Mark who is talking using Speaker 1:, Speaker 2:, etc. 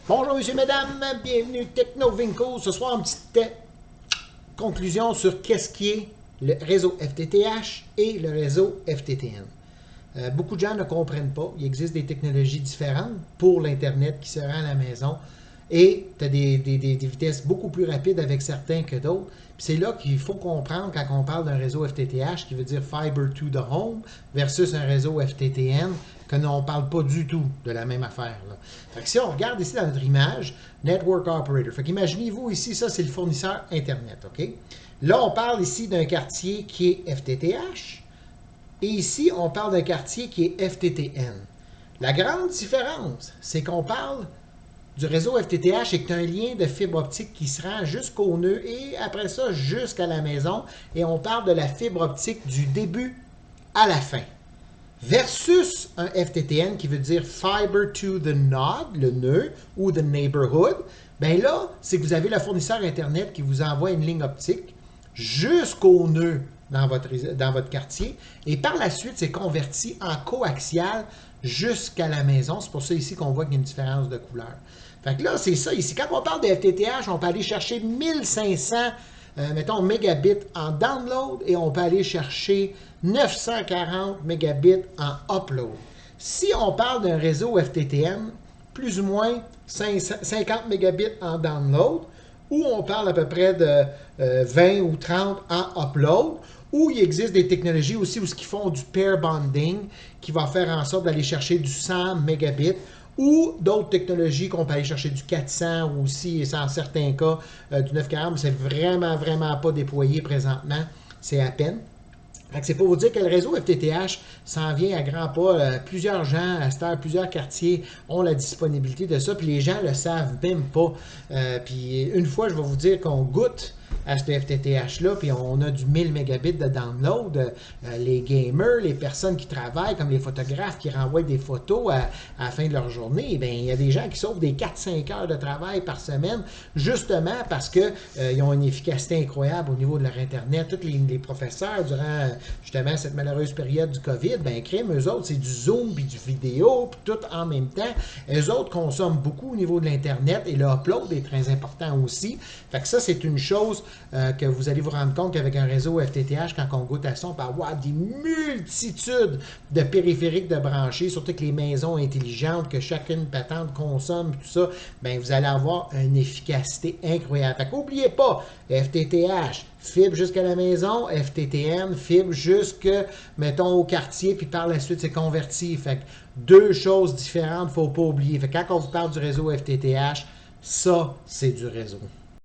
Speaker 1: Bonjour, monsieur, mesdames, bienvenue Technovinco. Ce soir, une petite conclusion sur qu'est-ce qui est le réseau FTTH et le réseau FTTN. Beaucoup de gens ne comprennent pas. Il existe des technologies différentes pour l'Internet qui se rend à la maison et tu as des vitesses beaucoup plus rapides avec certains que d'autres. C'est là qu'il faut comprendre quand on parle d'un réseau FTTH qui veut dire Fiber to the Home versus un réseau FTTN que on ne parle pas du tout de la même affaire. Là. Fait que si on regarde ici dans notre image, Network Operator. Fait qu'imaginez-vous ici, ça c'est le fournisseur Internet. OK? Là, on parle ici d'un quartier qui est FTTH. Et ici, on parle d'un quartier qui est FTTN. La grande différence, c'est qu'on parle du réseau FTTH et que tu as un lien de fibre optique qui se rend jusqu'au nœud et après ça jusqu'à la maison. Et on parle de la fibre optique du début à la fin. Versus un FTTN qui veut dire Fiber to the Node, le nœud, ou the Neighborhood. Bien là, c'est que vous avez le fournisseur Internet qui vous envoie une ligne optique jusqu'au nœud dans votre quartier. Et par la suite, c'est converti en coaxial jusqu'à la maison. C'est pour ça ici qu'on voit qu'il y a une différence de couleur. Fait que là, c'est ça ici. Quand on parle de FTTH, on peut aller chercher 1500 mettons, mégabits en download et on peut aller chercher 940 mégabits en upload. Si on parle d'un réseau FTTN, plus ou moins 50 mégabits en download, ou on parle à peu près de 20 ou 30 en upload, ou il existe des technologies aussi où ils font du pair bonding qui va faire en sorte d'aller chercher du 100 mégabits, ou d'autres technologies qu'on peut aller chercher du 400 ou aussi, et en certains cas, du 940, mais c'est vraiment pas déployé présentement, c'est à peine. C'est pour vous dire que le réseau FTTH s'en vient à grands pas. Plusieurs gens, à cette heure, plusieurs quartiers ont la disponibilité de ça, puis les gens ne le savent même pas. Puis une fois, je vais vous dire qu'on goûte à ce FTTH-là, puis on a du 1000 mégabits de download. Les gamers, les personnes qui travaillent, comme les photographes qui renvoient des photos à la fin de leur journée, bien, il y a des gens qui sauvent des 4-5 heures de travail par semaine, justement parce qu'ils ont une efficacité incroyable au niveau de leur Internet. Tous les professeurs, durant justement cette malheureuse période du COVID, bien, crime, eux autres, c'est du Zoom, puis du vidéo, puis tout en même temps. Eux autres consomment beaucoup au niveau de l'Internet, et le upload est très important aussi. Fait que ça, c'est une chose que vous allez vous rendre compte qu'avec un réseau FTTH, quand on goûte à ça, on peut avoir des multitudes de périphériques de branchés, surtout que les maisons intelligentes, que chacune patente consomme, tout ça, bien, vous allez avoir une efficacité incroyable. Fait qu'oubliez pas, FTTH, fibre jusqu'à la maison, FTTN, fibre jusque, mettons, au quartier, puis par la suite, c'est converti. Fait que deux choses différentes, il ne faut pas oublier. Fait que quand on vous parle du réseau FTTH, ça, c'est du réseau.